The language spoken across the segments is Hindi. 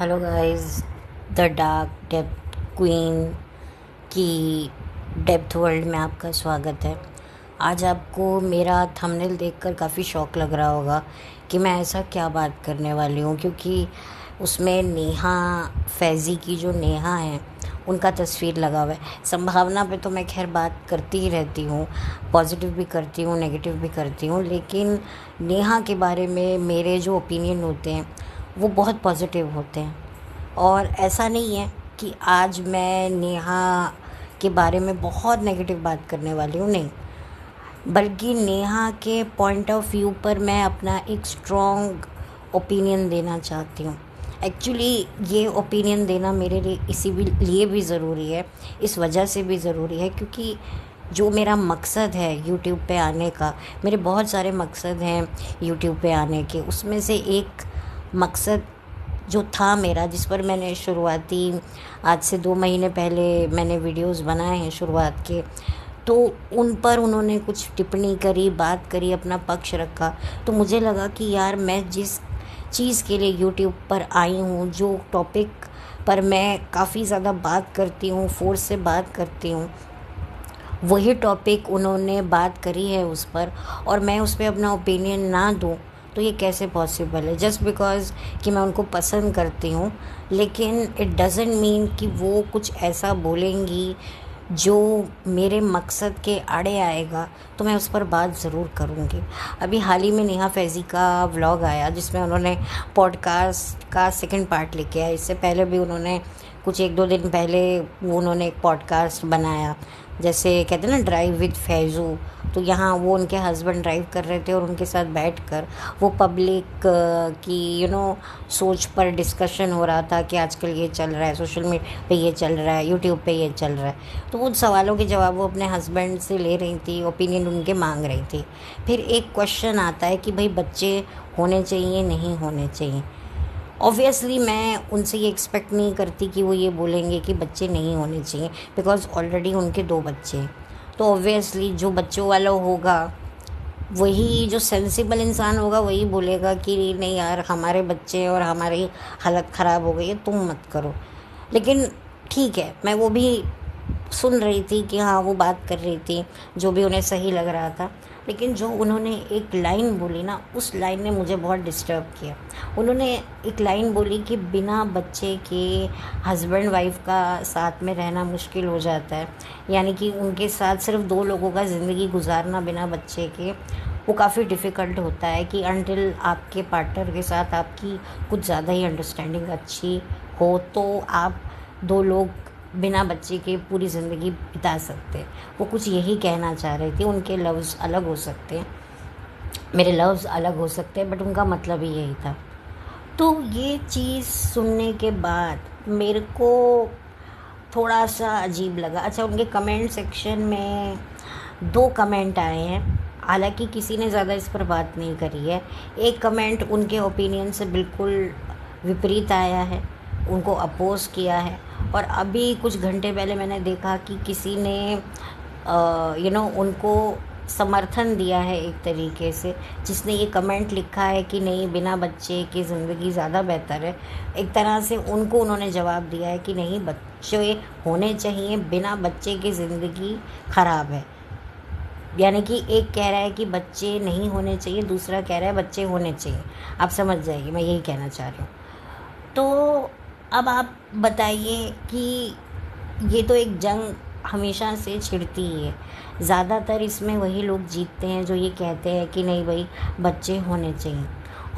Hello guys, the dark depth queen की डेप्थ वर्ल्ड में आपका स्वागत है। आज आपको मेरा थंबनेल देखकर काफ़ी शौक लग रहा होगा कि मैं ऐसा क्या बात करने वाली हूँ, क्योंकि उसमें नेहा फैज़ी की जो नेहा है उनका तस्वीर लगा हुआ है। संभावना पे तो मैं खैर बात करती ही रहती हूँ, पॉजिटिव भी करती हूँ, नेगेटिव भी करती हूँ, लेकिन नेहा के बारे में मेरे जो ओपिनियन होते हैं वो बहुत पॉजिटिव होते हैं। और ऐसा नहीं है कि आज मैं नेहा के बारे में बहुत नेगेटिव बात करने वाली हूँ, नहीं, बल्कि नेहा के पॉइंट ऑफ व्यू पर मैं अपना एक स्ट्रॉन्ग ओपिनियन देना चाहती हूँ। एक्चुअली ये ओपिनियन देना मेरे लिए लिए भी ज़रूरी है, इस वजह से भी ज़रूरी है क्योंकि जो मेरा मकसद है यूट्यूब पे आने का, मेरे बहुत सारे मकसद हैं यूट्यूब पे आने के, उसमें से एक मकसद जो था मेरा, जिस पर मैंने शुरुआती आज से 2 महीने पहले मैंने वीडियोस बनाए हैं शुरुआत के, तो उन पर उन्होंने कुछ टिप्पणी करी, बात करी, अपना पक्ष रखा। तो मुझे लगा कि यार मैं जिस चीज़ के लिए यूट्यूब पर आई हूँ, जो टॉपिक पर मैं काफ़ी ज़्यादा बात करती हूँ, फोर्स से बात करती हूँ, वही टॉपिक उन्होंने बात करी है उस पर, और मैं उस पर अपना ओपिनियन ना दूँ तो ये कैसे पॉसिबल है। जस्ट बिकॉज़ कि मैं उनको पसंद करती हूँ, लेकिन इट डज़ंट मीन कि वो कुछ ऐसा बोलेंगी जो मेरे मकसद के आड़े आएगा, तो मैं उस पर बात ज़रूर करूँगी। अभी हाल ही में नेहा फैज़ी का व्लॉग आया जिसमें उन्होंने पॉडकास्ट का सेकंड पार्ट लेके आया। इससे पहले भी उन्होंने कुछ 1-2 दिन पहले उन्होंने एक पॉडकास्ट बनाया, जैसे कहते हैं ना ड्राइव विद फैज़ू। तो यहाँ वो उनके हस्बैंड ड्राइव कर रहे थे और उनके साथ बैठकर वो पब्लिक की सोच पर डिस्कशन हो रहा था कि आजकल ये चल रहा है, सोशल मीडिया पे ये चल रहा है, यूट्यूब पे ये चल रहा है। तो उन सवालों के जवाब वो अपने हस्बैंड से ले रही थी, ओपिनियन उनके मांग रही थी। फिर एक क्वेश्चन आता है कि भाई बच्चे होने चाहिए, नहीं होने चाहिए। ऑब्वियसली मैं उनसे ये एक्सपेक्ट नहीं करती कि वो ये बोलेंगे कि बच्चे नहीं होने चाहिए, बिकॉज़ ऑलरेडी उनके 2 बच्चे हैं। तो ऑब्वियसली जो बच्चों वाला होगा, वही जो सेंसिबल इंसान होगा वही बोलेगा कि नहीं यार, हमारे बच्चे और हमारी हालत ख़राब हो गई है, तुम मत करो। लेकिन ठीक है, मैं वो भी सुन रही थी कि हाँ वो बात कर रही थी, जो भी उन्हें सही लग रहा था। लेकिन जो उन्होंने एक लाइन बोली ना, उस लाइन ने मुझे बहुत डिस्टर्ब किया। उन्होंने एक लाइन बोली कि बिना बच्चे के हस्बैंड वाइफ का साथ में रहना मुश्किल हो जाता है, यानी कि उनके साथ सिर्फ 2 लोगों का ज़िंदगी गुजारना बिना बच्चे के वो काफ़ी डिफ़िकल्ट होता है, कि अनटिल आपके पार्टनर के साथ आपकी कुछ ज़्यादा ही अंडरस्टैंडिंग अच्छी हो तो आप 2 लोग बिना बच्चे के पूरी ज़िंदगी बिता सकते हैं। वो कुछ यही कहना चाह रहे थे। उनके लफ्ज़ अलग हो सकते हैं, मेरे लफ्ज़ अलग हो सकते हैं, बट उनका मतलब ही यही था। तो ये चीज़ सुनने के बाद मेरे को थोड़ा सा अजीब लगा। अच्छा, उनके कमेंट सेक्शन में 2 कमेंट आए हैं, हालांकि किसी ने ज़्यादा इस पर बात नहीं करी है। एक कमेंट उनके ओपिनियन से बिल्कुल विपरीत आया है, उनको अपोज़ किया है। और अभी कुछ घंटे पहले मैंने देखा कि किसी ने उनको समर्थन दिया है एक तरीके से, जिसने ये कमेंट लिखा है कि नहीं, बिना बच्चे की ज़िंदगी ज़्यादा बेहतर है। एक तरह से उनको उन्होंने जवाब दिया है कि नहीं, बच्चे होने चाहिए, बिना बच्चे की ज़िंदगी ख़राब है। यानी कि एक कह रहा है कि बच्चे नहीं होने चाहिए, दूसरा कह रहा है बच्चे होने चाहिए। आप समझ जाइए मैं यही कहना चाह रही हूँ। तो अब आप बताइए कि ये तो एक जंग हमेशा से छिड़ती ही है। ज़्यादातर इसमें वही लोग जीतते हैं जो ये कहते हैं कि नहीं भाई, बच्चे होने चाहिए।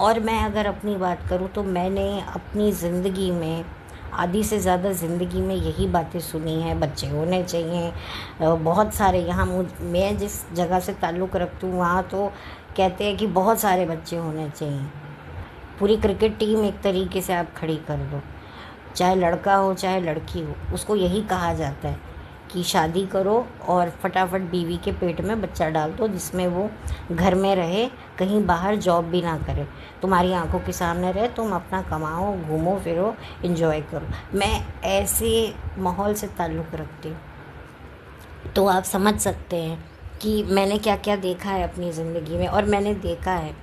और मैं अगर अपनी बात करूँ तो मैंने अपनी ज़िंदगी में आधी से ज़्यादा ज़िंदगी में यही बातें सुनी हैं, बच्चे होने चाहिए। बहुत सारे यहाँ मैं जिस जगह से ताल्लुक़ रखती हूँ वहाँ तो कहते हैं कि बहुत सारे बच्चे होने चाहिए। पूरी क्रिकेट टीम एक तरीके से आप खड़ी कर दो, चाहे लड़का हो चाहे लड़की हो, उसको यही कहा जाता है कि शादी करो और फटाफट बीवी के पेट में बच्चा डाल दो, जिसमें वो घर में रहे, कहीं बाहर जॉब भी ना करे, तुम्हारी आंखों के सामने रहे, तुम अपना कमाओ, घूमो फिरो, एंजॉय करो। मैं ऐसे माहौल से ताल्लुक़ रखती हूँ। तो आप समझ सकते हैं कि मैंने क्या क्या देखा है अपनी ज़िंदगी में। और मैंने देखा है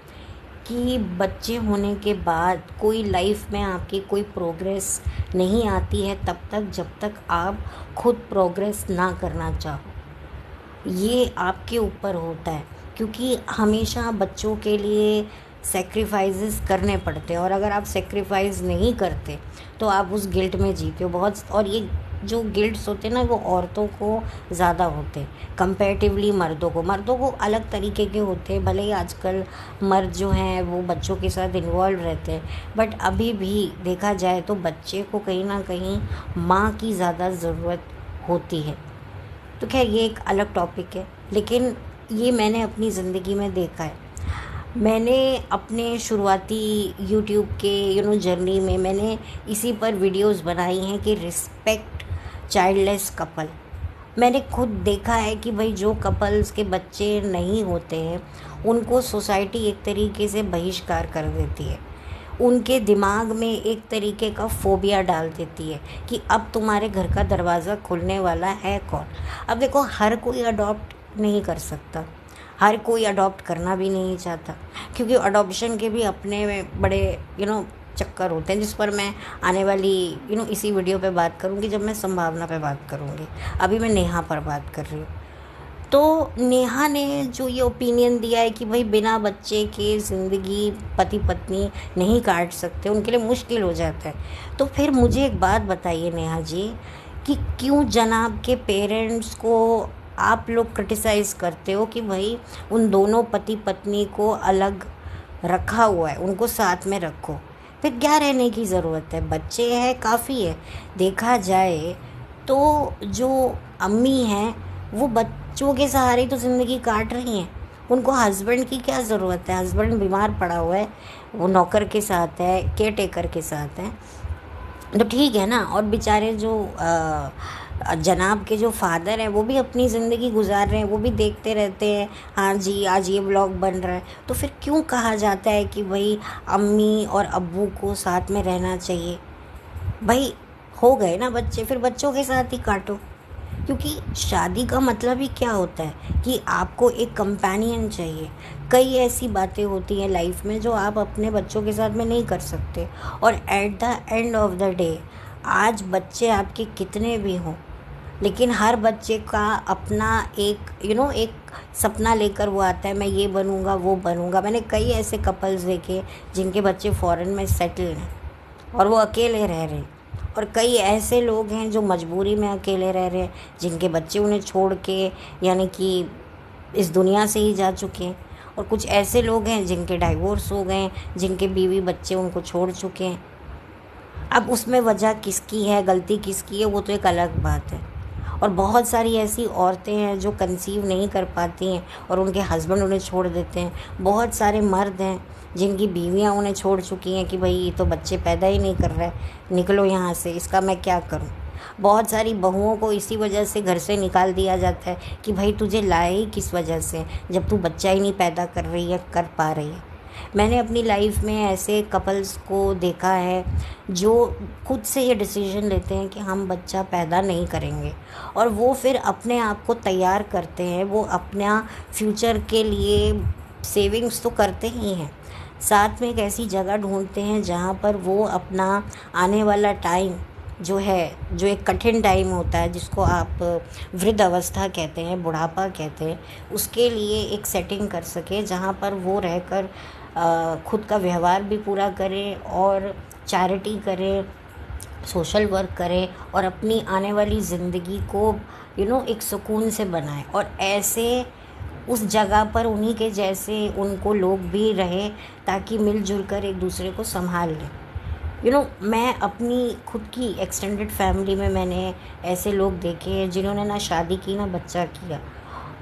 कि बच्चे होने के बाद कोई लाइफ में आपकी कोई प्रोग्रेस नहीं आती है तब तक जब तक आप खुद प्रोग्रेस ना करना चाहो। ये आपके ऊपर होता है, क्योंकि हमेशा बच्चों के लिए सेक्रीफाइसेस करने पड़ते हैं, और अगर आप सेक्रीफाइस नहीं करते तो आप उस गिल्ट में जीते हो बहुत। और ये जो गिल्ट्स होते हैं ना, वो औरतों को ज़्यादा होते हैं कंपैरेटिवली मर्दों को अलग तरीके के होते हैं। भले ही आजकल मर्द जो हैं वो बच्चों के साथ इन्वॉल्व रहते हैं, बट अभी भी देखा जाए तो बच्चे को कहीं ना कहीं माँ की ज़्यादा ज़रूरत होती है। तो खैर ये एक अलग टॉपिक है, लेकिन ये मैंने अपनी ज़िंदगी में देखा है। मैंने अपने शुरुआती यूट्यूब के जर्नी में मैंने इसी पर वीडियोस बनाई हैं कि रिस्पेक्ट चाइल्डलेस कपल। मैंने खुद देखा है कि भाई जो कपल्स के बच्चे नहीं होते हैं उनको सोसाइटी एक तरीके से बहिष्कार कर देती है, उनके दिमाग में एक तरीके का फोबिया डाल देती है कि अब तुम्हारे घर का दरवाज़ा खुलने वाला है कौन। अब देखो, हर कोई अडॉप्ट नहीं कर सकता, हर कोई अडॉप्ट करना भी नहीं चाहता, क्योंकि अडॉप्शन के भी अपने बड़े चक्कर होते हैं, जिस पर मैं आने वाली इसी वीडियो पे बात करूँगी जब मैं संभावना पे बात करूँगी। अभी मैं नेहा पर बात कर रही हूँ। तो नेहा ने जो ये ओपिनियन दिया है कि भाई बिना बच्चे के ज़िंदगी पति पत्नी नहीं काट सकते, उनके लिए मुश्किल हो जाता है। तो फिर मुझे एक बात बताइए नेहा जी, कि क्यों जनाब के पेरेंट्स को आप लोग क्रिटिसाइज़ करते हो कि भाई उन दोनों पति पत्नी को अलग रखा हुआ है, उनको साथ में रखो, फिर क्या रहने की ज़रूरत है, बच्चे हैं काफ़ी है। देखा जाए तो जो अम्मी हैं वो बच्चों के सहारे तो ज़िंदगी काट रही हैं, उनको हस्बैंड की क्या ज़रूरत है। हस्बैंड बीमार पड़ा हुआ है, वो नौकर के साथ है, केयर टेकर के साथ है, तो ठीक है ना। और बेचारे जो जनाब के जो फादर हैं वो भी अपनी ज़िंदगी गुजार रहे हैं, वो भी देखते रहते हैं, हाँ जी आज ये ब्लॉग बन रहा है। तो फिर क्यों कहा जाता है कि भाई अम्मी और अब्बू को साथ में रहना चाहिए। भाई हो गए ना बच्चे, फिर बच्चों के साथ ही काटो, क्योंकि शादी का मतलब ही क्या होता है कि आपको एक कंपेनियन चाहिए। कई ऐसी बातें होती हैं लाइफ में जो आप अपने बच्चों के साथ में नहीं कर सकते, और at the end of the day आज बच्चे आपके कितने भी हों, लेकिन हर बच्चे का अपना एक एक सपना लेकर वो आता है, मैं ये बनूंगा वो बनूंगा। मैंने कई ऐसे कपल्स देखे जिनके बच्चे फॉरेन में सेटल हैं और वो अकेले रह रहे हैं, और कई ऐसे लोग हैं जो मजबूरी में अकेले रह रहे हैं, जिनके बच्चे उन्हें छोड़ के यानी कि इस दुनिया से ही जा चुके हैं, और कुछ ऐसे लोग हैं जिनके डाइवोर्स हो गए, जिनके बीवी बच्चे उनको छोड़ चुके हैं। अब उसमें वजह किसकी है, गलती किसकी है, वो तो एक अलग बात है। और बहुत सारी ऐसी औरतें हैं जो कंसीव नहीं कर पाती हैं और उनके हस्बैंड उन्हें छोड़ देते हैं। बहुत सारे मर्द हैं जिनकी बीवियां उन्हें छोड़ चुकी हैं कि भाई ये तो बच्चे पैदा ही नहीं कर रहा है, निकलो यहाँ से, इसका मैं क्या करूँ। बहुत सारी बहुओं को इसी वजह से घर से निकाल दिया जाता है कि भाई तुझे लाए ही किस वजह से, जब तू बच्चा ही नहीं पैदा कर रही है, कर पा रही है। मैंने अपनी लाइफ में ऐसे कपल्स को देखा है जो खुद से ये डिसीजन लेते हैं कि हम बच्चा पैदा नहीं करेंगे, और वो फिर अपने आप को तैयार करते हैं, वो अपना फ्यूचर के लिए सेविंग्स तो करते ही हैं, साथ में एक ऐसी जगह ढूंढते हैं जहाँ पर वो अपना आने वाला टाइम जो है, जो एक कठिन टाइम होता है जिसको आप वृद्ध अवस्था कहते हैं, बुढ़ापा कहते हैं, उसके लिए एक सेटिंग कर सके जहाँ पर वो रहकर खुद का व्यवहार भी पूरा करें और चैरिटी करें, सोशल वर्क करें, और अपनी आने वाली ज़िंदगी को एक सुकून से बनाएं। और ऐसे उस जगह पर उन्हीं के जैसे उनको लोग भी रहें ताकि मिलजुल कर एक दूसरे को संभाल लें। मैं अपनी खुद की एक्सटेंडेड फैमिली में मैंने ऐसे लोग देखे हैं जिन्होंने ना शादी की ना बच्चा किया,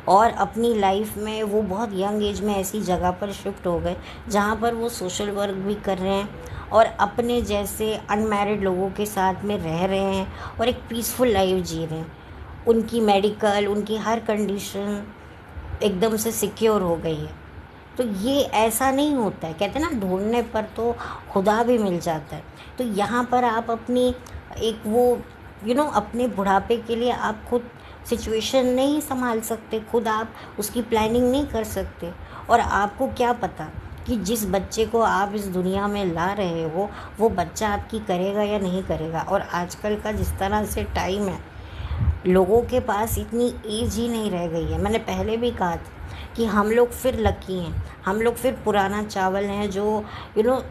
और अपनी लाइफ में वो बहुत यंग एज में ऐसी जगह पर शिफ्ट हो गए जहाँ पर वो सोशल वर्क भी कर रहे हैं और अपने जैसे अनमैरिड लोगों के साथ में रह रहे हैं और एक पीसफुल लाइफ जी रहे हैं। उनकी मेडिकल, उनकी हर कंडीशन एकदम से सिक्योर हो गई है। तो ये ऐसा नहीं होता है, कहते हैं ना ढूंढने पर तो खुदा भी मिल जाता है। तो यहाँ पर आप अपनी एक वो अपने बुढ़ापे के लिए आप खुद सिचुएशन नहीं संभाल सकते, खुद आप उसकी प्लानिंग नहीं कर सकते, और आपको क्या पता कि जिस बच्चे को आप इस दुनिया में ला रहे हो वो बच्चा आपकी करेगा या नहीं करेगा। और आजकल का जिस तरह से टाइम है, लोगों के पास इतनी एज ही नहीं रह गई है। मैंने पहले भी कहा था कि हम लोग फिर लकी हैं, हम लोग फिर पुराना चावल हैं जो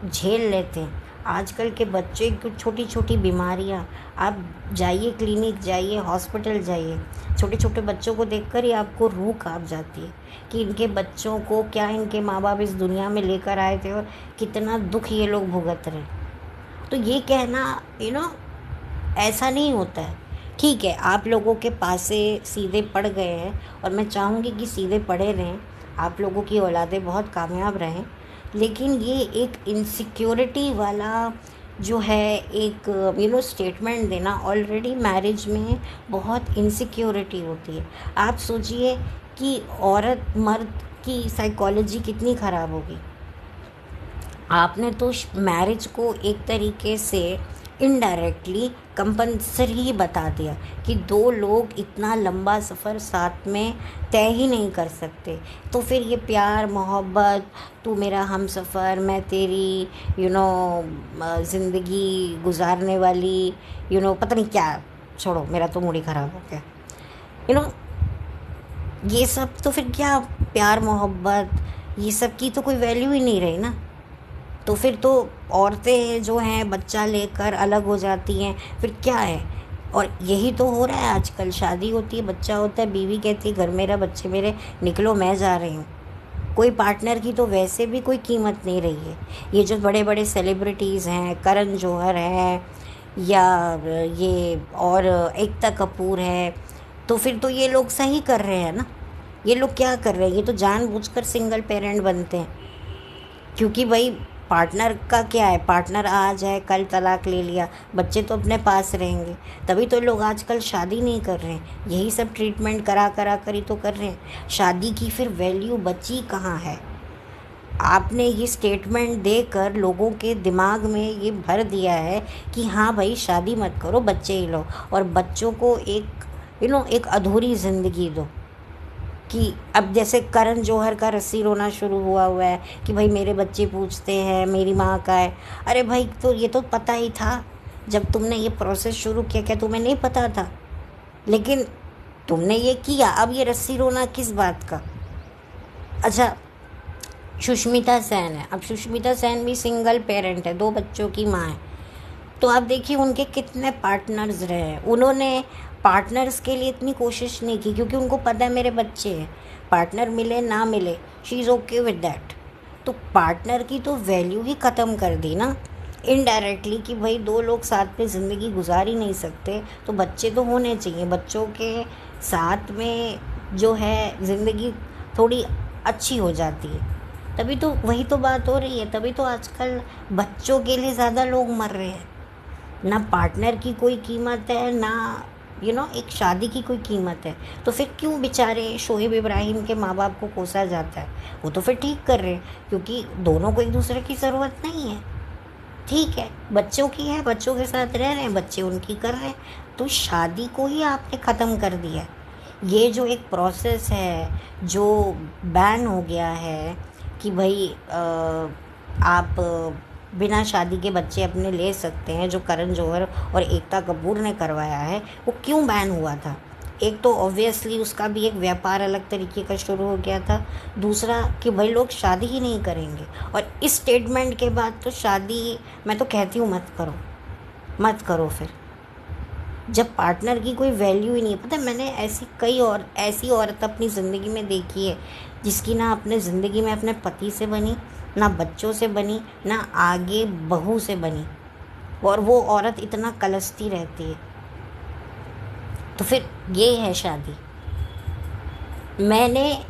झेल लेते हैं। आजकल के बच्चे की छोटी छोटी बीमारियां, आप जाइए क्लिनिक जाइए, हॉस्पिटल जाइए, छोटे छोटे बच्चों को देखकर ही आपको रूह कांप जाती है कि इनके बच्चों को क्या इनके माँ बाप इस दुनिया में लेकर आए थे और कितना दुख ये लोग भुगत रहे। तो ये कहना ऐसा नहीं होता है। ठीक है, आप लोगों के पास से सीधे पड़ गए हैं और मैं चाहूँगी कि सीधे पड़े रहें, आप लोगों की औलादें बहुत कामयाब रहें। लेकिन ये एक इनसिक्योरिटी वाला जो है एक स्टेटमेंट देना, ऑलरेडी मैरिज में बहुत इनसिक्योरिटी होती है। आप सोचिए कि औरत मर्द की साइकोलॉजी कितनी ख़राब होगी। आपने तो मैरिज को एक तरीके से इनडायरेक्टली कंपल्सरी ही बता दिया कि दो लोग इतना लंबा सफ़र साथ में तय ही नहीं कर सकते। तो फिर ये प्यार मोहब्बत, तू मेरा हम सफ़र, मैं तेरी ज़िंदगी गुजारने वाली पता नहीं क्या, छोड़ो, मेरा तो मूड ही ख़राब हो गया। ये सब तो फिर क्या, प्यार मोहब्बत ये सब की तो कोई वैल्यू ही नहीं रही ना। तो फिर तो औरतें जो हैं बच्चा लेकर अलग हो जाती हैं, फिर क्या है। और यही तो हो रहा है आजकल। शादी होती है, बच्चा होता है, बीवी कहती है घर मेरा बच्चे मेरे, निकलो मैं जा रही हूँ। कोई पार्टनर की तो वैसे भी कोई कीमत नहीं रही है। ये जो बड़े बड़े सेलिब्रिटीज़ हैं, करण जौहर है या ये और एकता कपूर है, तो फिर तो ये लोग सही कर रहे हैं ना। ये लोग क्या कर रहे हैं, ये तो जानबूझकर सिंगल पेरेंट बनते हैं। क्योंकि भाई पार्टनर का क्या है, पार्टनर आज है कल तलाक ले लिया, बच्चे तो अपने पास रहेंगे। तभी तो लोग आजकल शादी नहीं कर रहे हैं, यही सब ट्रीटमेंट करा कर ही तो कर रहे हैं। शादी की फिर वैल्यू बची कहाँ है। आपने ये स्टेटमेंट देकर लोगों के दिमाग में ये भर दिया है कि हाँ भाई शादी मत करो, बच्चे ही लो, और बच्चों को एक अधूरी ज़िंदगी दो। कि अब जैसे करण जौहर का रस्सी रोना शुरू हुआ है कि भाई मेरे बच्चे पूछते हैं मेरी माँ का है। अरे भाई, तो ये तो पता ही था जब तुमने ये प्रोसेस शुरू किया, क्या तुम्हें नहीं पता था? लेकिन तुमने ये किया, अब ये रस्सी रोना किस बात का। अच्छा, सुष्मिता सेन है, अब सुष्मिता सेन भी सिंगल पेरेंट है, 2 बच्चों की माँ है। तो आप देखिए उनके कितने पार्टनर्स रहे हैं। उन्होंने पार्टनर्स के लिए इतनी कोशिश नहीं की क्योंकि उनको पता है मेरे बच्चे हैं, पार्टनर मिले ना मिले she is okay with that. तो पार्टनर की तो वैल्यू ही ख़त्म कर दी ना इनडायरेक्टली कि भाई 2 लोग साथ में ज़िंदगी गुजार ही नहीं सकते, तो बच्चे तो होने चाहिए। बच्चों के साथ में जो है ज़िंदगी थोड़ी अच्छी हो जाती है। तभी तो वही तो बात हो रही है, तभी तो आजकल बच्चों के लिए ज़्यादा लोग मर रहे हैं। ना पार्टनर की कोई कीमत है, ना एक शादी की कोई कीमत है। तो फिर क्यों बेचारे शोएब इब्राहिम के माँ बाप को कोसा जाता है? वो तो फिर ठीक कर रहे हैं क्योंकि दोनों को एक दूसरे की ज़रूरत नहीं है। ठीक है, बच्चों की है, बच्चों के साथ रह रहे हैं, बच्चे उनकी कर रहे हैं। तो शादी को ही आपने ख़त्म कर दिया। ये जो एक प्रोसेस है जो बैन हो गया है कि भाई आप बिना शादी के बच्चे अपने ले सकते हैं, जो करण जौहर और एकता कपूर ने करवाया है, वो क्यों बैन हुआ था? एक तो ऑब्वियसली उसका भी एक व्यापार अलग तरीके का शुरू हो गया था। दूसरा कि भाई लोग शादी ही नहीं करेंगे। और इस स्टेटमेंट के बाद तो शादी मैं तो कहती हूँ मत करो फिर, जब पार्टनर की कोई वैल्यू ही नहीं है। पता है, मैंने ऐसी औरत अपनी ज़िंदगी में देखी है जिसकी ना अपने ज़िंदगी में अपने पति से बनी, ना बच्चों से बनी, ना आगे बहू से बनी, और वो औरत इतना कलसती रहती है। तो फिर ये है शादी। मैंने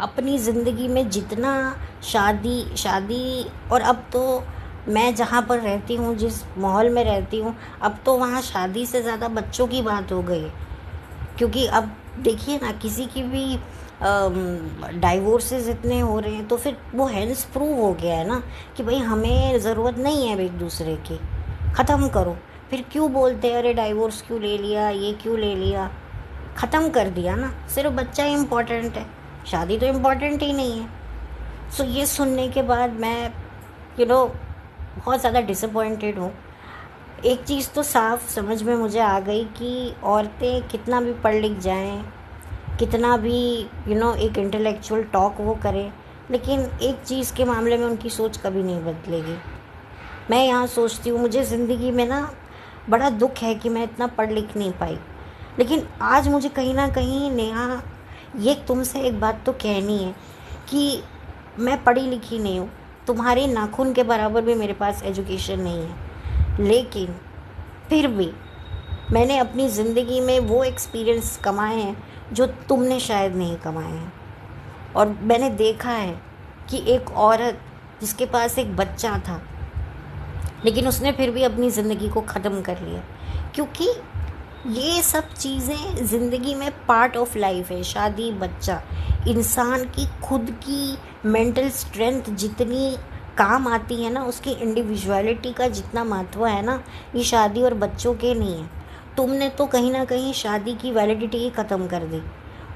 अपनी ज़िंदगी में जितना शादी और अब तो मैं जहाँ पर रहती हूँ, जिस माहौल में रहती हूँ, अब तो वहाँ शादी से ज़्यादा बच्चों की बात हो गई है। क्योंकि अब देखिए ना, किसी की भी डाइवोर्सेस इतने हो रहे हैं, तो फिर वो हेंस प्रूव हो गया है ना कि भाई हमें ज़रूरत नहीं है एक दूसरे की, ख़त्म करो। फिर क्यों बोलते हैं अरे डाइवोर्स क्यों ले लिया, ये क्यों ले लिया? ख़त्म कर दिया ना। सिर्फ बच्चा इम्पोर्टेंट है, शादी तो इम्पोर्टेंट ही नहीं है। सो ये सुनने के बाद मैं बहुत ज़्यादा डिसअपॉइंटेड हूँ। एक चीज़ तो साफ समझ में मुझे आ गई कि औरतें कितना भी पढ़ लिख जाएं, कितना भी एक इंटेलेक्चुअल टॉक वो करें, लेकिन एक चीज़ के मामले में उनकी सोच कभी नहीं बदलेगी। मैं यहाँ सोचती हूँ, मुझे ज़िंदगी में ना बड़ा दुख है कि मैं इतना पढ़ लिख नहीं पाई, लेकिन आज मुझे कहीं ना कहीं नेहा ये तुमसे एक बात तो कहनी है कि मैं पढ़ी लिखी नहीं हूँ, तुम्हारे नाखून के बराबर भी मेरे पास एजुकेशन नहीं है, लेकिन फिर भी मैंने अपनी ज़िंदगी में वो एक्सपीरियंस कमाए हैं जो तुमने शायद नहीं कमाए हैं। और मैंने देखा है कि एक औरत जिसके पास एक बच्चा था, लेकिन उसने फिर भी अपनी ज़िंदगी को ख़त्म कर लिया, क्योंकि ये सब चीज़ें ज़िंदगी में पार्ट ऑफ लाइफ है। शादी, बच्चा, इंसान की खुद की मेंटल स्ट्रेंथ जितनी काम आती है ना, उसकी इंडिविजुअलिटी का जितना महत्व है ना, ये शादी और बच्चों के नहीं है। तुमने तो कहीं ना कहीं शादी की वैलिडिटी ही ख़त्म कर दी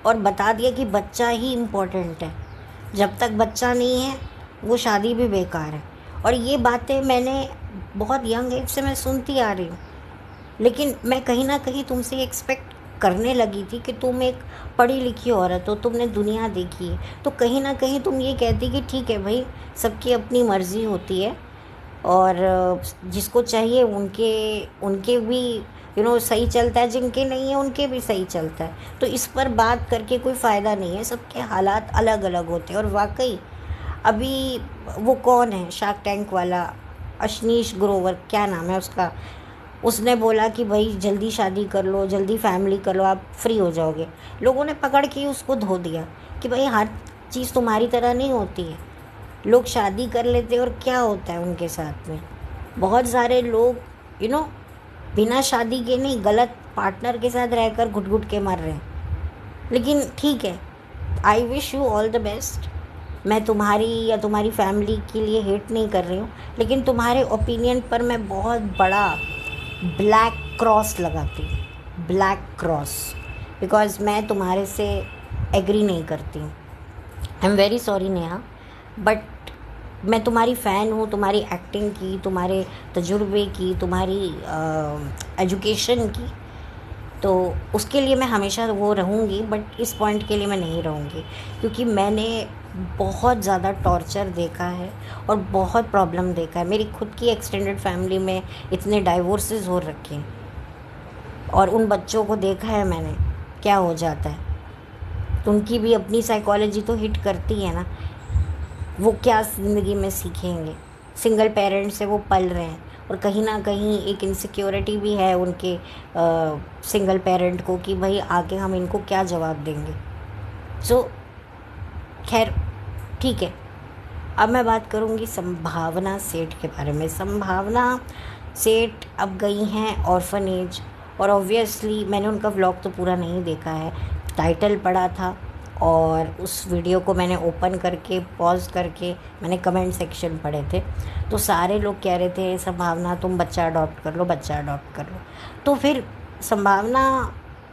और बता दिया कि बच्चा ही इम्पोर्टेंट है। जब तक बच्चा नहीं है वो शादी भी बेकार है। और ये बातें मैंने बहुत यंग एज से मैं सुनती आ रही हूँ, लेकिन मैं कहीं ना कहीं तुमसे एक्सपेक्ट करने लगी थी कि तुम एक पढ़ी लिखी औरत हो, तुमने दुनिया देखी है, तो कहीं ना कहीं तुम ये कहती कि ठीक है भाई, सबकी अपनी मर्ज़ी होती है और जिसको चाहिए उनके उनके भी सही चलता है, जिनके नहीं है उनके भी सही चलता है। तो इस पर बात करके कोई फ़ायदा नहीं है, सबके हालात अलग अलग होते हैं। और वाकई अभी वो कौन है शार्क टैंक वाला, अशनीश ग्रोवर, क्या नाम है उसका, उसने बोला कि भाई जल्दी शादी कर लो, जल्दी फैमिली कर लो, आप फ्री हो जाओगे। लोगों ने पकड़ के उसको धो दिया कि भाई हर चीज़ तुम्हारी तरह नहीं होती है। लोग शादी कर लेते हैं और क्या होता है उनके साथ में, बहुत सारे लोग बिना शादी के नहीं, गलत पार्टनर के साथ रहकर घुट घुट के मर रहे हैं। लेकिन ठीक है, आई wish you all the best. मैं तुम्हारी या तुम्हारी फैमिली के लिए हेट नहीं कर रही हूँ, लेकिन तुम्हारे ओपिनियन पर मैं बहुत बड़ा ब्लैक क्रॉस लगाती हूँ, ब्लैक क्रॉस, बिकॉज मैं तुम्हारे से एग्री नहीं करती हूँ। I am very sorry Neha, but मैं तुम्हारी फ़ैन हूँ, तुम्हारी एक्टिंग की, तुम्हारे तजुर्बे की, तुम्हारी एजुकेशन की, तो उसके लिए मैं हमेशा वो रहूँगी, बट इस पॉइंट के लिए मैं नहीं रहूँगी, क्योंकि मैंने बहुत ज़्यादा टॉर्चर देखा है और बहुत प्रॉब्लम देखा है। मेरी खुद की एक्सटेंडेड फैमिली में इतने डाइवोर्सेस हो रखे हैं और उन बच्चों को देखा है मैंने क्या हो जाता है। तो उनकी भी अपनी साइकोलॉजी तो हिट करती है ना, वो क्या ज़िंदगी में सीखेंगे। सिंगल पेरेंट्स से वो पल रहे हैं और कहीं ना कहीं एक इनसिक्योरिटी भी है उनके सिंगल पेरेंट को कि भाई आगे हम इनको क्या जवाब देंगे। सो खैर ठीक है, अब मैं बात करूँगी संभावना सेठ के बारे में। संभावना सेठ अब गई हैं ऑर्फनेज, और ऑब्वियसली मैंने उनका व्लॉग तो पूरा नहीं देखा है, टाइटल पढ़ा था और उस वीडियो को मैंने ओपन करके पॉज करके मैंने कमेंट सेक्शन पढ़े थे, तो सारे लोग कह रहे थे संभावना तुम बच्चा अडॉप्ट कर लो, बच्चा अडॉप्ट कर लो। तो फिर संभावना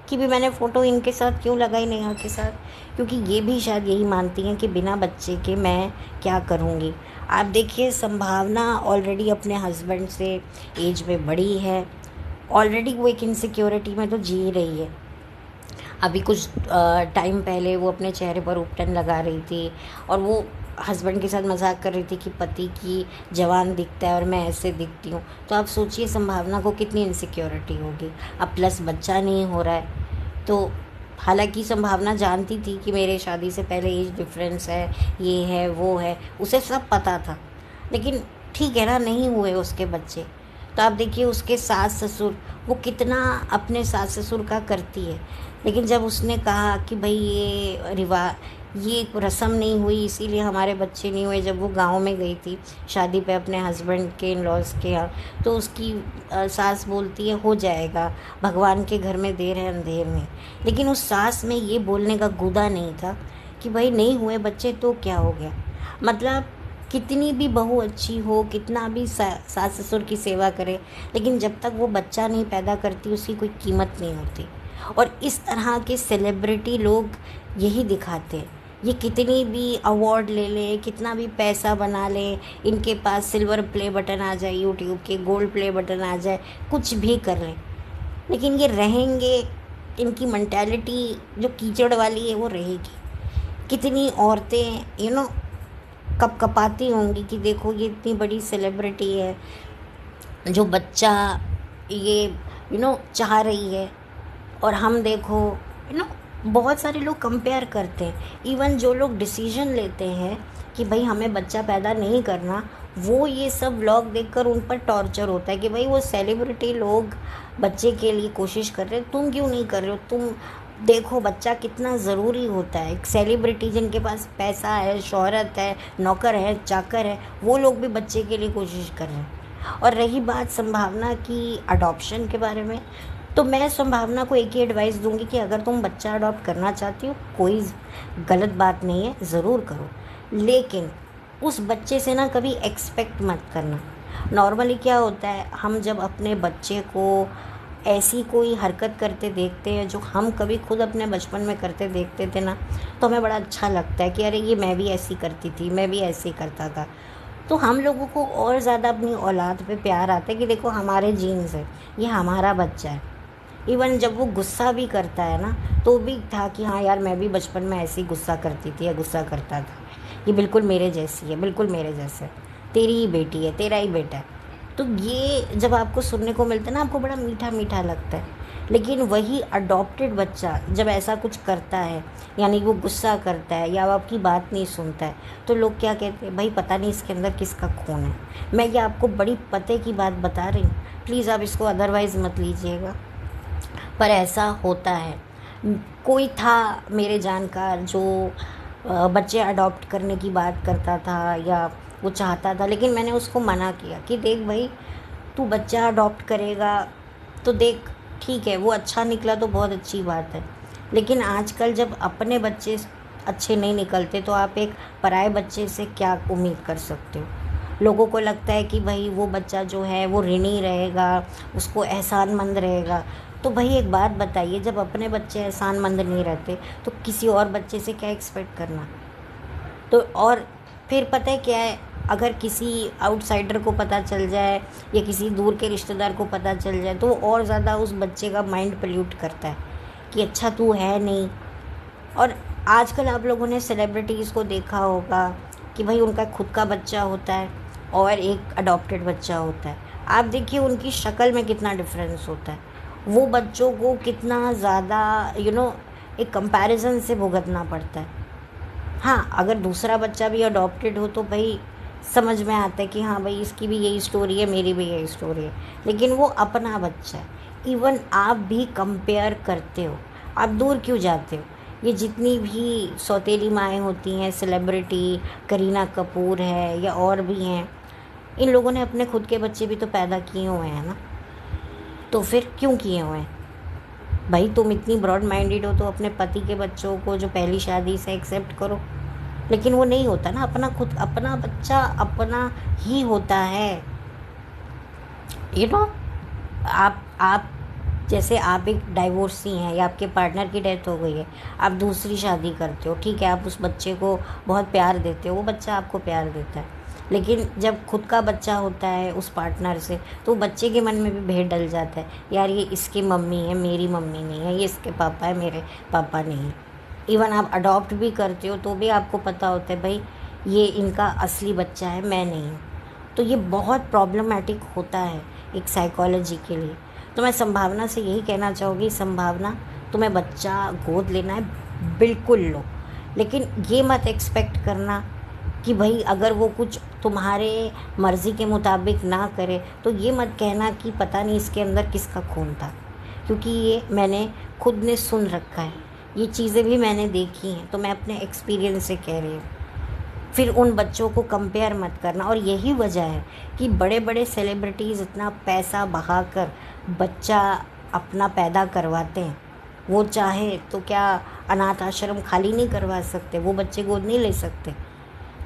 की भी मैंने फ़ोटो इनके साथ क्यों लगाई, नेहा के साथ, क्योंकि ये भी शायद यही मानती हैं कि बिना बच्चे के मैं क्या करूँगी। आप देखिए, संभावना ऑलरेडी अपने हस्बैंड से एज में बड़ी है, ऑलरेडी वो एक इनसिक्योरिटी में तो जी रही है। अभी कुछ टाइम पहले वो अपने चेहरे पर उपटन लगा रही थी और वो हस्बैंड के साथ मजाक कर रही थी कि पति की जवान दिखता है और मैं ऐसे दिखती हूँ। तो आप सोचिए संभावना को कितनी इनसिक्योरिटी होगी। अब प्लस बच्चा नहीं हो रहा है, तो हालांकि संभावना जानती थी कि मेरे शादी से पहले एज डिफरेंस है, ये है वो है, उसे सब पता था, लेकिन ठीक है ना, नहीं हुए उसके बच्चे। तो आप देखिए उसके सास ससुर, वो कितना अपने सास ससुर का करती है, लेकिन जब उसने कहा कि भाई ये रस्म नहीं हुई इसीलिए हमारे बच्चे नहीं हुए, जब वो गांव में गई थी शादी पे अपने हस्बैंड के इन लॉज के यहाँ, तो उसकी सास बोलती है हो जाएगा, भगवान के घर में देर है अंधेर में। लेकिन उस सास में ये बोलने का गुदा नहीं था कि भाई नहीं हुए बच्चे तो क्या हो गया। मतलब कितनी भी बहू अच्छी हो, कितना भी सास ससुर की सेवा करे, लेकिन जब तक वो बच्चा नहीं पैदा करती उसकी कोई कीमत नहीं होती। और इस तरह के सेलिब्रिटी लोग यही दिखाते हैं ये कितनी भी अवार्ड ले ले, कितना भी पैसा बना ले, इनके पास सिल्वर प्ले बटन आ जाए, यूट्यूब के गोल्ड प्ले बटन आ जाए, कुछ भी कर लें, लेकिन ये रहेंगे, इनकी मेंटालिटी जो कीचड़ वाली है वो रहेगी। कितनी औरतें कपकपाती होंगी कि देखो ये इतनी बड़ी सेलिब्रिटी है, जो बच्चा ये चाह रही है, और हम देखो बहुत सारे लोग कंपेयर करते हैं। इवन जो लोग डिसीजन लेते हैं कि भाई हमें बच्चा पैदा नहीं करना, वो ये सब व्लॉग देखकर उन पर टॉर्चर होता है कि भाई वो सेलिब्रिटी लोग बच्चे के लिए कोशिश कर रहे हैं, तुम क्यों नहीं कर रहे हो? तुम देखो बच्चा कितना ज़रूरी होता है। एक सेलिब्रिटी जिनके पास पैसा है, शोहरत है, नौकर है, चाकर है, वो लोग भी बच्चे के लिए कोशिश कर रहे हैं। और रही बात संभावना की अडॉप्शन के बारे में, तो मैं संभावना को एक ही एडवाइस दूंगी कि अगर तुम बच्चा अडॉप्ट करना चाहती हो, कोई गलत बात नहीं है, ज़रूर करो, लेकिन उस बच्चे से ना कभी एक्सपेक्ट मत करना। नॉर्मली क्या होता है, हम जब अपने बच्चे को ऐसी कोई हरकत करते देखते हैं जो हम कभी खुद अपने बचपन में करते देखते थे ना, तो हमें बड़ा अच्छा लगता है कि अरे ये मैं भी ऐसी करती थी, मैं भी ऐसे ही करता था। तो हम लोगों को और ज़्यादा अपनी औलाद पे प्यार आता है कि देखो हमारे जीन्स है, ये हमारा बच्चा है। इवन जब वो गुस्सा भी करता है ना, तो भी था कि हाँ यार मैं भी बचपन में ऐसे ही गुस्सा करती थी या गुस्सा करता था, ये बिल्कुल मेरे जैसी है, बिल्कुल मेरे जैसे, तेरी ही बेटी है, तेरा ही बेटा है। तो ये जब आपको सुनने को मिलता है ना, आपको बड़ा मीठा मीठा लगता है। लेकिन वही अडॉप्टेड बच्चा जब ऐसा कुछ करता है, यानी वो गुस्सा करता है या वो आपकी बात नहीं सुनता है, तो लोग क्या कहते हैं, भाई पता नहीं इसके अंदर किसका खून है। मैं ये आपको बड़ी पते की बात बता रही हूँ, प्लीज़ आप इसको अदरवाइज़ मत लीजिएगा, पर ऐसा होता है। कोई था मेरे जानकार जो बच्चे अडॉप्ट करने की बात करता था या वो चाहता था, लेकिन मैंने उसको मना किया कि देख भाई, तू बच्चा अडॉप्ट करेगा तो देख ठीक है, वो अच्छा निकला तो बहुत अच्छी बात है, लेकिन आजकल जब अपने बच्चे अच्छे नहीं निकलते तो आप एक पराये बच्चे से क्या उम्मीद कर सकते हो। लोगों को लगता है कि भाई वो बच्चा जो है वो ऋणी रहेगा, उसको एहसानमंद रहेगा। तो भाई एक बात बताइए, जब अपने बच्चे एहसानमंद नहीं रहते तो किसी और बच्चे से क्या एक्सपेक्ट करना। तो और फिर पता है क्या है, अगर किसी आउटसाइडर को पता चल जाए या किसी दूर के रिश्तेदार को पता चल जाए, तो वो और ज़्यादा उस बच्चे का माइंड पोल्यूट करता है कि अच्छा तू है नहीं। और आजकल आप लोगों ने सेलिब्रिटीज़ को देखा होगा कि भाई उनका खुद का बच्चा होता है और एक अडॉप्टेड बच्चा होता है। आप देखिए उनकी शक्ल में कितना डिफरेंस होता है, वो बच्चों को कितना ज़्यादा एक कंपैरिजन से भुगतना पड़ता है। हाँ, अगर दूसरा बच्चा भी अडॉप्टेड हो तो भाई समझ में आता है कि हाँ भाई इसकी भी यही स्टोरी है, मेरी भी यही स्टोरी है, लेकिन वो अपना बच्चा है। इवन आप भी कंपेयर करते हो, आप दूर क्यों जाते हो। ये जितनी भी सौतेली माएँ होती हैं, सेलिब्रिटी करीना कपूर है या और भी हैं, इन लोगों ने अपने खुद के बच्चे भी तो पैदा किए हुए हैं ना, तो फिर क्यों किए हुए हैं। भाई तुम इतनी ब्रॉड माइंडेड हो तो अपने पति के बच्चों को जो पहली शादी से एक्सेप्ट करो, लेकिन वो नहीं होता ना, अपना बच्चा अपना ही होता है। आप जैसे आप एक डाइवोर्सी हैं या आपके पार्टनर की डेथ हो गई है, आप दूसरी शादी करते हो, ठीक है, आप उस बच्चे को बहुत प्यार देते हो, वो बच्चा आपको प्यार देता है, लेकिन जब खुद का बच्चा होता है उस पार्टनर से, तो बच्चे के मन में भी भेद डल जाता है, यार ये इसकी मम्मी है, मेरी मम्मी नहीं है, ये इसके पापा है, मेरे पापा नहीं है। इवन आप अडॉप्ट भी करते हो तो भी आपको पता होता है भाई ये इनका असली बच्चा है, मैं नहीं हूँ। तो ये बहुत प्रॉब्लमेटिक होता है एक साइकोलॉजी के लिए। तो मैं संभावना से यही कहना चाहूँगी, संभावना तुम्हें बच्चा गोद लेना है बिल्कुल लो, लेकिन ये मत एक्सपेक्ट करना कि भाई अगर वो कुछ तुम्हारे मर्ज़ी के मुताबिक ना करे तो ये मत कहना कि पता नहीं इसके अंदर किसका खून था, क्योंकि ये मैंने खुद ने सुन रखा है, ये चीज़ें भी मैंने देखी हैं, तो मैं अपने एक्सपीरियंस से कह रही हूँ। फिर उन बच्चों को कंपेयर मत करना। और यही वजह है कि बड़े बड़े सेलिब्रिटीज़ इतना पैसा बहाकर बच्चा अपना पैदा करवाते हैं। वो चाहे तो क्या अनाथ आश्रम खाली नहीं करवा सकते, वो बच्चे गोद नहीं ले सकते।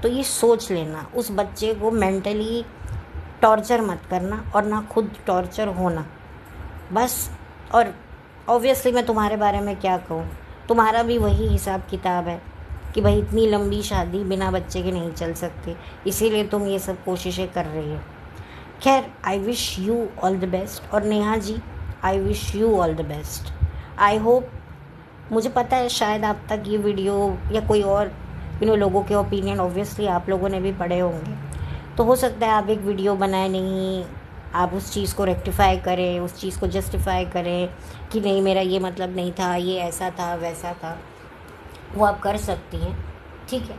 तो ये सोच लेना, उस बच्चे को मेंटली टॉर्चर मत करना और ना खुद टॉर्चर होना बस। और ऑब्वियसली मैं तुम्हारे बारे में क्या कहूँ, तुम्हारा भी वही हिसाब किताब है, कि भाई इतनी लंबी शादी बिना बच्चे के नहीं चल सकती, इसीलिए तुम ये सब कोशिशें कर रही हो। खैर, I wish you all the best. और Neha ji, I wish you all the best. I hope, मुझे पता है शायद आप तक ये वीडियो या कोई और लोगों के ओपिनियन ऑब्वियसली आप लोगों ने भी पढ़े होंगे, तो हो सकता है आप एक वीडियो बनाए नहीं, आप उस चीज़ को रेक्टिफाई करें, उस चीज़ को जस्टिफाई करें कि नहीं मेरा ये मतलब नहीं था, ये ऐसा था वैसा था, वो आप कर सकती हैं, ठीक है,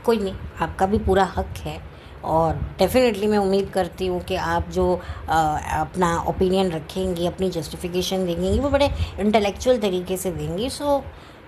कोई नहीं, आपका भी पूरा हक है। और डेफिनेटली मैं उम्मीद करती हूँ कि आप जो अपना ओपिनियन रखेंगी, अपनी जस्टिफिकेशन देंगी, वो बड़े इंटेलेक्चुअल तरीके से देंगी। So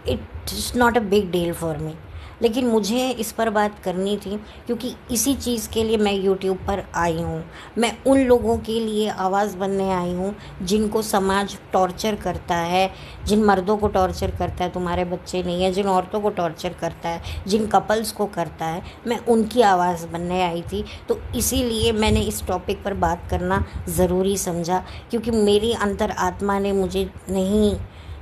it is not a big deal for me. लेकिन मुझे इस पर बात करनी थी क्योंकि इसी चीज़ के लिए मैं यूट्यूब पर आई हूँ। मैं उन लोगों के लिए आवाज़ बनने आई हूँ जिनको समाज टॉर्चर करता है, जिन मर्दों को टॉर्चर करता है, तुम्हारे बच्चे नहीं है, जिन औरतों को टॉर्चर करता है, जिन कपल्स को करता है, मैं उनकी आवाज़ बनने आई थी। तो इसीलिए मैंने इस टॉपिक पर बात करना ज़रूरी समझा, क्योंकि मेरी अंतर आत्मा ने मुझे नहीं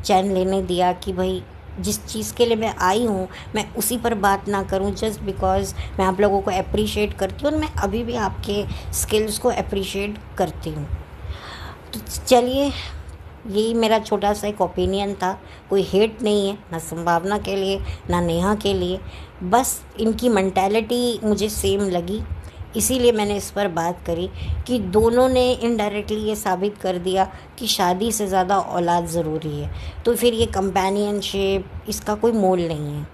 चैन लेने दिया कि भाई जिस चीज़ के लिए मैं आई हूँ मैं उसी पर बात ना करूँ, जस्ट बिकॉज़ मैं आप लोगों को अप्रिशिएट करती हूँ और मैं अभी भी आपके स्किल्स को अप्रिशिएट करती हूँ। तो चलिए, यही मेरा छोटा सा एक ओपिनियन था, कोई हेट नहीं है, ना संभावना के लिए ना नेहा के लिए, बस इनकी मेंटालिटी मुझे सेम लगी, इसीलिए मैंने इस पर बात करी कि दोनों ने इनडायरेक्टली ये साबित कर दिया कि शादी से ज़्यादा औलाद ज़रूरी है। तो फिर ये कंपेनियनशिप, इसका कोई मोल नहीं है।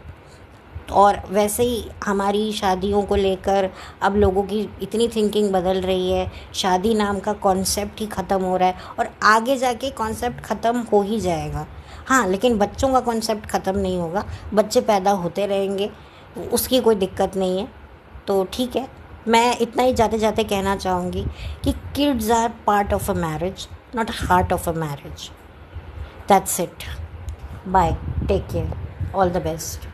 और वैसे ही हमारी शादियों को लेकर अब लोगों की इतनी थिंकिंग बदल रही है, शादी नाम का कॉन्सेप्ट ही ख़त्म हो रहा है और आगे जाके कॉन्सेप्ट ख़त्म हो ही जाएगा। हाँ, लेकिन बच्चों का कॉन्सेप्ट ख़त्म नहीं होगा, बच्चे पैदा होते रहेंगे, उसकी कोई दिक्कत नहीं है। तो ठीक है, मैं इतना ही जाते जाते कहना चाहूँगी कि kids are part of a marriage, not heart of a marriage. That's it. Bye, take care, all the best.